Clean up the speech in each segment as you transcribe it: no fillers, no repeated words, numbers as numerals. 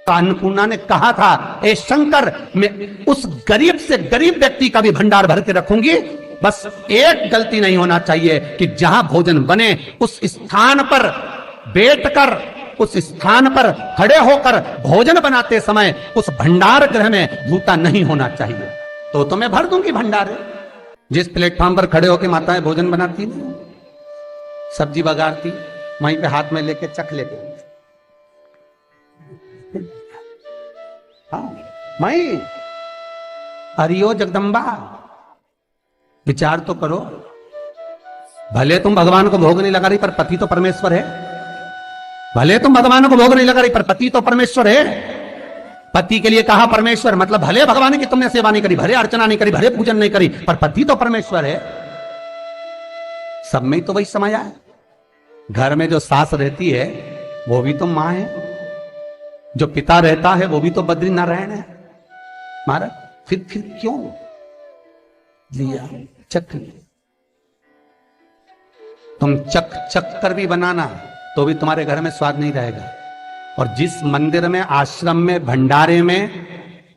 तो अन्नपूर्णा ने कहा था, ए शंकर, मैं उस गरीब से गरीब व्यक्ति का भी भंडार भर के रखूंगी, बस एक गलती नहीं होना चाहिए कि जहां भोजन बने उस स्थान पर बैठकर, उस स्थान पर खड़े होकर भोजन बनाते समय उस भंडार गृह में जूता नहीं होना चाहिए। तो मैं भर दूंगी भंडार। जिस प्लेटफॉर्म पर खड़े होकर माताएं भोजन बनाती नहीं, सब्जी बघारती, वहीं पे हाथ में लेके चख लेते, हाँ मई हरियो जगदम्बा, विचार तो करो। भले तुम भगवान को भोग नहीं लगा रही पर पति तो परमेश्वर है। भले तुम भगवान को भोग नहीं लगा रही पर पति तो परमेश्वर है। पति के लिए कहा परमेश्वर, मतलब भले भगवान की तुमने सेवा नहीं करी, भले अर्चना नहीं करी, भले पूजन नहीं करी, पर पति तो परमेश्वर है। सब में तो वही समाया है। घर में जो सास रहती है वो भी तो मां है, जो पिता रहता है वो भी तो बद्रीनारायण है। महाराज फिर क्यों लिया, चख लिया। तुम चख कर भी बनाना तो भी तुम्हारे घर में स्वाद नहीं रहेगा। और जिस मंदिर में, आश्रम में, भंडारे में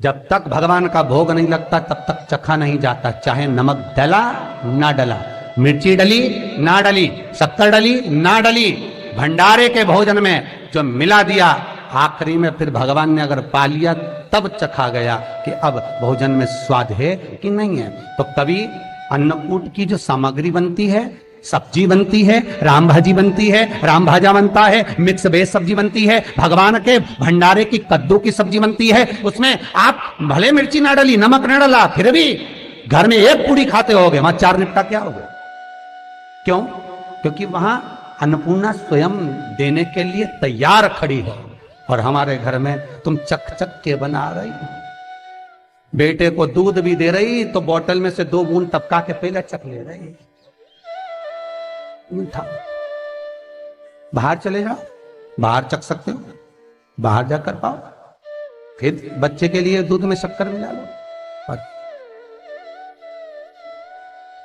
जब तक भगवान का भोग नहीं लगता तब तक चखा नहीं जाता, चाहे नमक डला ना डला, मिर्ची डली ना डली, शक्कर डली ना डली, भंडारे के भोजन में जो मिला दिया, आखिरी में फिर भगवान ने अगर पा लिया तब चखा गया कि अब भोजन में स्वाद है कि नहीं है। तो कभी अन्नकूट की जो सामग्री बनती है, सब्जी बनती है, राम भाजी बनती है, राम भाजा बनता है, मिक्स वेज सब्जी बनती है, भगवान के भंडारे की कद्दू की सब्जी बनती है, उसमें आप भले मिर्ची ना डली, नमक ना डला, फिर भी घर में एक पूरी खाते होगे, वहां 4 निपटा क्या होगा? क्यों? क्योंकि वहां अन्नपूर्णा स्वयं देने के लिए तैयार खड़ी है। और हमारे घर में तुम चक के बना रही, बेटे को दूध भी दे रही तो बोतल में से 2 बूंद टपका के पहले चख ले रही। मीठा बाहर चले जाओ, बाहर चख सकते हो, बाहर जाकर पाओ, फिर बच्चे के लिए दूध में शक्कर मिला लो। और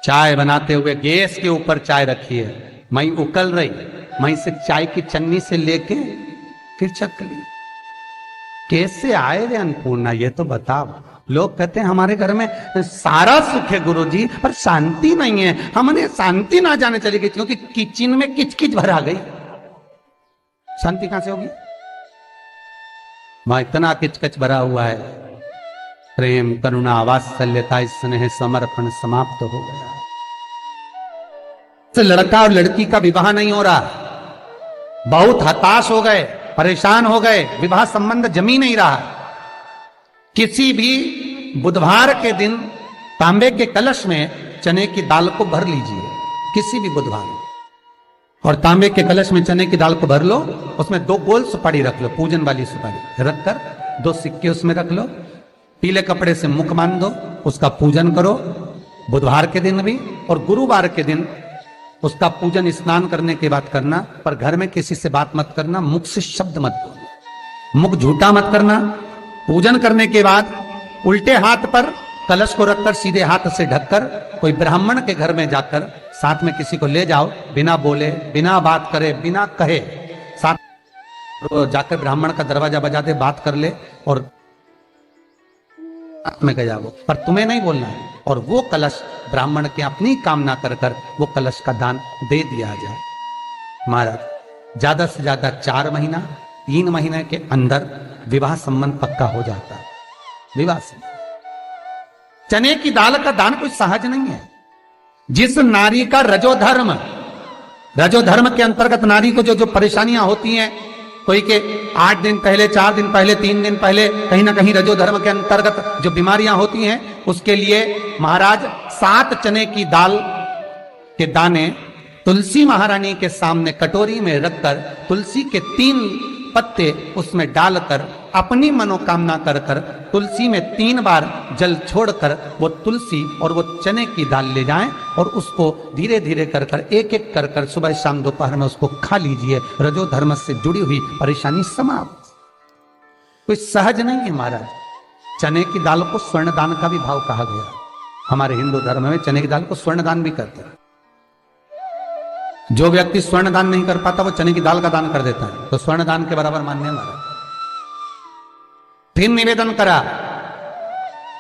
चाय बनाते हुए गैस के ऊपर चाय रखी है, मई उकल रही, मई से चाय की चन्नी से लेके फिर चख ली। कैसे आए रे अन्नपूर्णा, ये तो बताओ। लोग कहते हैं हमारे घर में सारा सुख है गुरुजी, पर शांति नहीं है। हमने शांति ना जाने चली गई क्योंकि किचन में किचकिच भरा गई। शांति कहां से होगी? वहां इतना किचकिच भरा हुआ है, प्रेम, करुणा, वात्सल्यता, स्नेह, समर्पण समाप्त हो गया। तो लड़का और लड़की का विवाह नहीं हो रहा, बहुत हताश हो गए, परेशान हो गए, विवाह संबंध जमी नहीं रहा। किसी भी बुधवार के दिन तांबे के कलश में चने की दाल को भर लीजिए, किसी भी बुधवार, और तांबे के कलश में चने की दाल को भर लो, उसमें 2 गोल सुपारी रख लो, पूजन वाली सुपारी रखकर 2 सिक्के उसमें रख लो, पीले कपड़े से मुख बांध दो, उसका पूजन करो बुधवार के दिन भी, और गुरुवार के दिन उसका पूजन स्नान करने के बाद करना। पर घर में किसी से बात मत करना, मुख से शब्द मत बोलना, मुख झूठा मत करना। पूजन करने के बाद उल्टे हाथ पर कलश को रखकर सीधे हाथ से ढककर कोई ब्राह्मण के घर में जाकर साथ में किसी को ले जाओ, बिना बोले, बिना बात करे, बिना कहे, साथ तो जाकर ब्राह्मण का दरवाजा बजा दे, बात कर ले और में गया वो, पर तुम्हें नहीं बोलना है। और वो कलश ब्राह्मण के अपनी कामना कर वो कलश का दान दे दिया जाए। महाराज ज्यादा से ज्यादा 4 महीना, 3 महीने के अंदर विवाह संबंध पक्का हो जाता है। विवाह से चने की दाल का दान कोई सहज नहीं है। जिस नारी का रजोधर्म के अंतर्गत नारी को जो परेशानियां होती हैं, कोई के 8 दिन पहले, 4 दिन पहले, 3 दिन पहले कहीं ना कहीं रजोधर्म के अंतर्गत जो बीमारियां होती हैं, उसके लिए महाराज 7 चने की दाल के दाने तुलसी महारानी के सामने कटोरी में रखकर तुलसी के 3 पत्ते उसमें डालकर अपनी मनोकामना कर तुलसी में 3 बार जल छोड़कर वो तुलसी और वो चने की दाल ले जाएं और उसको धीरे धीरे कर एक एक कर सुबह शाम दोपहर में उसको खा लीजिए। रजो धर्म से जुड़ी हुई परेशानी समाप्त। कोई सहज नहीं है महाराज। चने की दाल को स्वर्ण दान का भी भाव कहा गया। हमारे हिंदू धर्म में चने की दाल को स्वर्ण दान भी करते हैं। जो व्यक्ति स्वर्ण दान नहीं कर पाता वो चने की दाल का दान कर देता है, तो स्वर्ण दान के बराबर मान्य है महाराज। फिर निवेदन करा,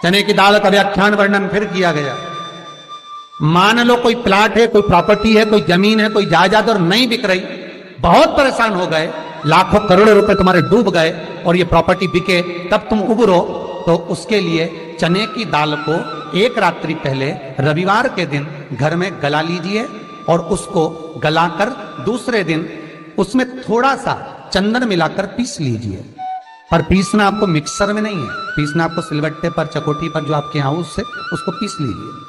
चने की दाल का व्याख्यान वर्णन फिर किया गया। मान लो कोई प्लाट है, कोई प्रॉपर्टी है, कोई जमीन है, कोई जायदाद और नहीं बिक रही, बहुत परेशान हो गए, लाखों करोड़ों रुपए तुम्हारे डूब गए और ये प्रॉपर्टी बिके, तब तुम उबरो, तो उसके लिए चने की दाल को एक रात्रि पहले रविवार के दिन घर में गला लीजिए और उसको गलाकर दूसरे दिन उसमें थोड़ा सा चंदन मिलाकर पीस लीजिए। पर पीसना आपको मिक्सर में नहीं है, पीसना आपको सिलबट्टे पर, चकोटी पर, जो आपके यहाँ उससे उसको पीस लीजिए।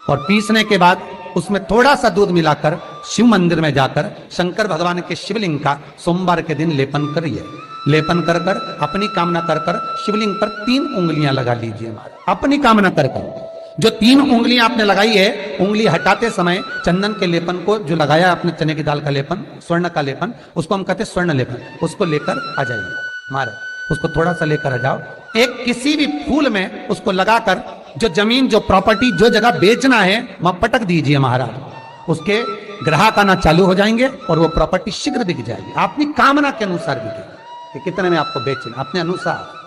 और पीसने के बाद उसमें थोड़ा सा दूध मिलाकर शिव मंदिर में जाकर शंकर भगवान के शिवलिंग का सोमवार के दिन लेपन करिए। लेपन कर कर अपनी कामना कर कर शिवलिंग पर 3 उंगलियां लगा लीजिए। अपनी कामना कर कर जो 3 उंगलियां आपने लगाई है, उंगली हटाते समय चंदन के लेपन को जो लगाया आपने, चने की दाल का लेपन, स्वर्ण का लेपन, उसको हम कहते हैं स्वर्ण लेपन, उसको लेकर आ जाइए महाराज। उसको थोड़ा सा लेकर आ जाओ, एक किसी भी फूल में उसको लगाकर जो जमीन, जो प्रॉपर्टी, जो जगह बेचना है वहां पटक दीजिए महाराज। उसके ग्राहक आना चालू हो जाएंगे और वो प्रॉपर्टी शीघ्र बिक जाएगी, अपनी कामना के अनुसार बिकेगी कि कितने में आपको बेचना, अपने अनुसार।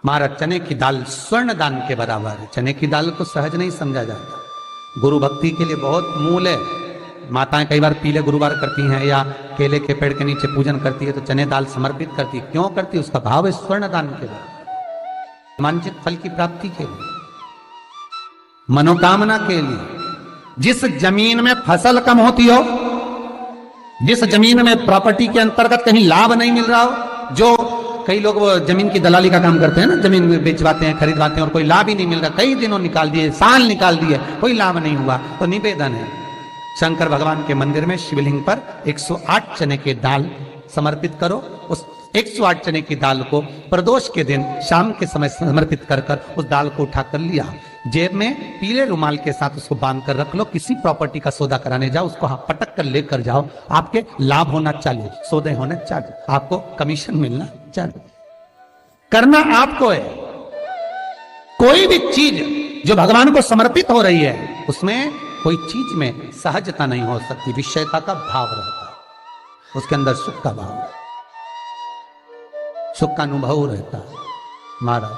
महाराज चने की दाल स्वर्ण दान के बराबर है। चने की दाल को सहज नहीं समझा जाता, गुरु भक्ति के लिए बहुत मूल है। माताएं कई बार पीले गुरुवार करती हैं या केले के पेड़ के नीचे पूजन करती है तो चने दाल समर्पित करती है। क्यों करती है? उसका भाव है स्वर्ण दान के लिए, वांछित फल की प्राप्ति के लिए, मनोकामना के लिए। जिस जमीन में फसल कम होती हो, जिस जमीन में प्रॉपर्टी के अंतर्गत कहीं लाभ नहीं मिल रहा हो, जो कई लोग वो जमीन की दलाली का काम करते हैं ना, जमीन बेचवाते हैं, खरीदवाते हैं और कोई लाभ ही नहीं मिल रहा, कई दिनों निकाल दिए, साल निकाल दिए, कोई लाभ नहीं हुआ, तो निवेदन है शंकर भगवान के मंदिर में शिवलिंग पर 108 चने के दाल समर्पित करो। उस 108 चने की दाल को प्रदोष के दिन शाम के समय समर्पित कर कर उस दाल को उठाकर लिया, जेब में पीले रुमाल के साथ उसको बांध कर रख लो। किसी प्रॉपर्टी का सौदा कराने जाओ, उसको पटक कर लेकर जाओ, आपके लाभ होना चालू, सौदे होने चालू, आपको कमीशन मिलना चालू। करना आपको है। कोई भी चीज जो भगवान को समर्पित हो रही है उसमें कोई चीज में सहजता नहीं हो सकती, विषयता का भाव रहता है, उसके अंदर सुख का भाव, सुख का अनुभव रहता है। महाराज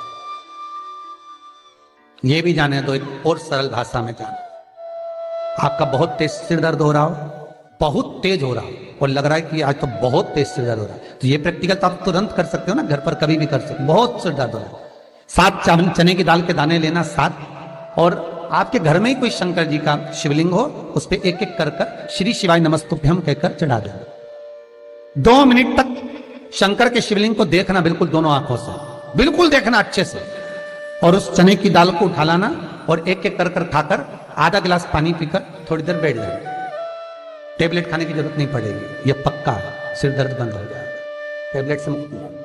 ये भी जाने दो, एक और सरल भाषा में जाने, आपका बहुत तेज सिर दर्द हो रहा हो, बहुत तेज हो रहा हो और लग रहा है कि आज तो बहुत तेज सिर दर्द हो रहा है, तो ये प्रैक्टिकल तो आप तुरंत कर सकते हो ना, घर पर कभी भी कर सकते हो। बहुत सिर दर्द हो रहा है, 7 चने की दाल के दाने लेना 7, और आपके घर में ही कोई शंकर जी का शिवलिंग हो, उस पर एक एक कर कर श्री शिवाय नमस्तुभ्यम कहकर चढ़ा देना। 2 मिनट तक शंकर के शिवलिंग को देखना, बिल्कुल दोनों आंखों से, बिल्कुल देखना अच्छे से, और उस चने की दाल को उठा लाना और एक एक कर कर खाकर आधा गिलास पानी पीकर थोड़ी देर बैठ जाना। टेबलेट खाने की जरूरत नहीं पड़ेगी, यह पक्का है, सिर दर्द बंद हो जाएगा, टेबलेट से मुक्ति।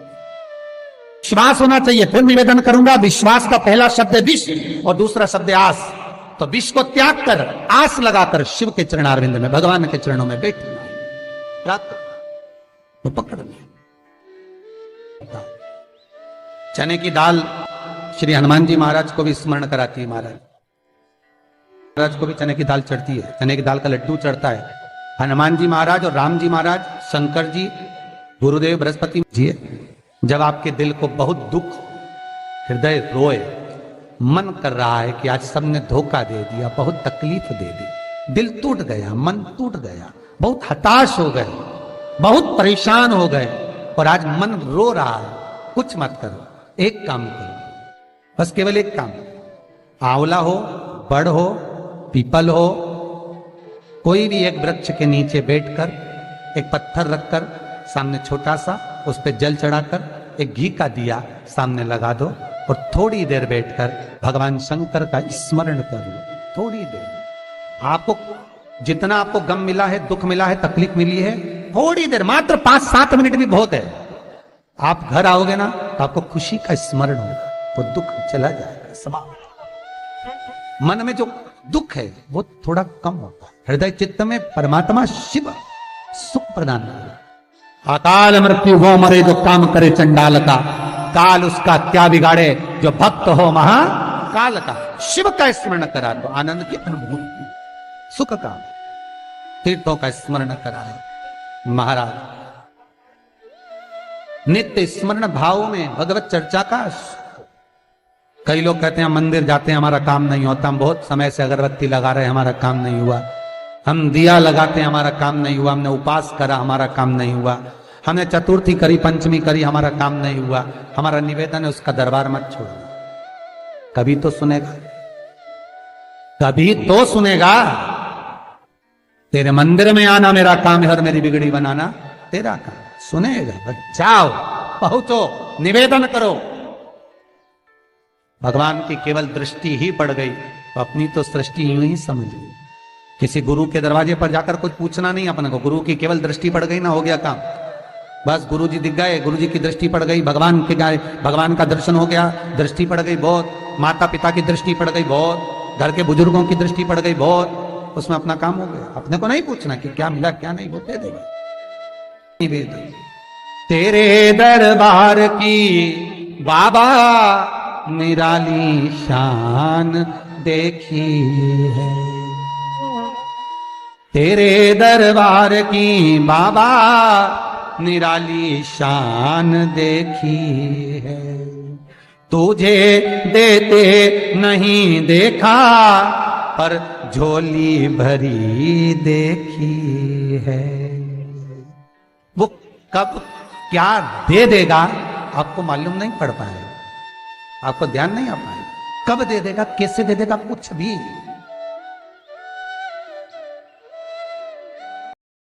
विश्वास होना चाहिए। फिर निवेदन करूंगा, विश्वास का पहला शब्द है विष और दूसरा शब्द है आस। तो विष को त्याग कर आस लगाकर शिव के चरणारविंद में, भगवान के चरणों में बैठना, तो पकड़ना। चने की दाल श्री हनुमान जी महाराज को भी स्मरण कराती है। महाराज को भी चने की दाल चढ़ती है, चने की दाल का लड्डू चढ़ता है। हनुमान जी महाराज और राम जी महाराज, शंकर जी, गुरुदेव बृहस्पति जी, जब आपके दिल को बहुत दुख, हृदय रोए, मन कर रहा है कि आज सबने धोखा दे दिया, बहुत तकलीफ दे दी, दिल टूट गया, मन टूट गया, बहुत हताश हो गए, बहुत परेशान हो गए और आज मन रो रहा है, कुछ मत करो, एक काम करो, बस केवल एक काम, आंवला हो, बड़ हो, पीपल हो, कोई भी एक वृक्ष के नीचे बैठकर एक पत्थर रखकर सामने छोटा सा, उस पर जल चढ़ाकर एक घी का दिया सामने लगा दो और थोड़ी देर बैठकर भगवान शंकर का स्मरण कर लो। थोड़ी देर, आपको जितना आपको गम मिला है, दुख मिला है, तकलीफ मिली है, थोड़ी देर, मात्र 5-7 मिनट भी बहुत है। आप घर आओगे ना तो आपको खुशी का स्मरण होगा, वो दुख चला जाएगा, समाप्त। मन में जो दुख है वो थोड़ा कम होता है, हृदय चित्त में परमात्मा शिव सुख प्रदान करेगा। अकाल मृत्यु वो मरे जो काम करे चंडाल का, काल उसका क्या बिगाड़े जो भक्त हो महाकाल का। शिव का स्मरण करा तो आनंद की अनुभूति, सुख का, तीर्थों का स्मरण करा है। महाराज नित्य स्मरण भाव में भगवत चर्चा का। कई लोग कहते हैं हम मंदिर जाते हैं हमारा काम नहीं होता, हम बहुत समय से अगरबत्ती लगा रहे हैं हमारा काम नहीं हुआ, हम दिया लगाते हैं हमारा काम नहीं हुआ, हमने उपास करा हमारा काम नहीं हुआ, हमने चतुर्थी करी पंचमी करी हमारा काम नहीं हुआ। हमारा निवेदन है उसका दरबार मत छोड़ना, कभी तो सुनेगा, कभी तो सुनेगा। तेरे मंदिर में आना मेरा काम है और मेरी बिगड़ी बनाना तेरा काम, सुनेगा। जाओ पहुंचो निवेदन करो। भगवान की केवल दृष्टि ही पड़ गई तो अपनी तो सृष्टि यूं ही समझ ली। किसी गुरु के दरवाजे पर जाकर कुछ पूछना नहीं अपने को, गुरु की केवल दृष्टि पड़ गई ना, हो गया काम। बस गुरु जी दिख गए, गुरु जी की दृष्टि पड़ गई, भगवान के गए, भगवान का दर्शन हो गया, दृष्टि पड़ गई बहुत, माता पिता की दृष्टि पड़ गई बहुत, घर के बुजुर्गों की दृष्टि पड़ गई बहुत, उसमें अपना काम हो गया। अपने को नहीं पूछना कि क्या मिला क्या नहीं, वो दे देगा। निवेदन तेरे दरबार की बाबा निराली शान देखी है, तेरे दरबार की बाबा निराली शान देखी है। तुझे देते नहीं देखा पर झोली भरी देखी है। वो कब क्या दे देगा आपको मालूम नहीं पड़ पाएगा, आपको ध्यान नहीं आ पाएगा। कब दे देगा, कैसे दे देगा, कुछ भी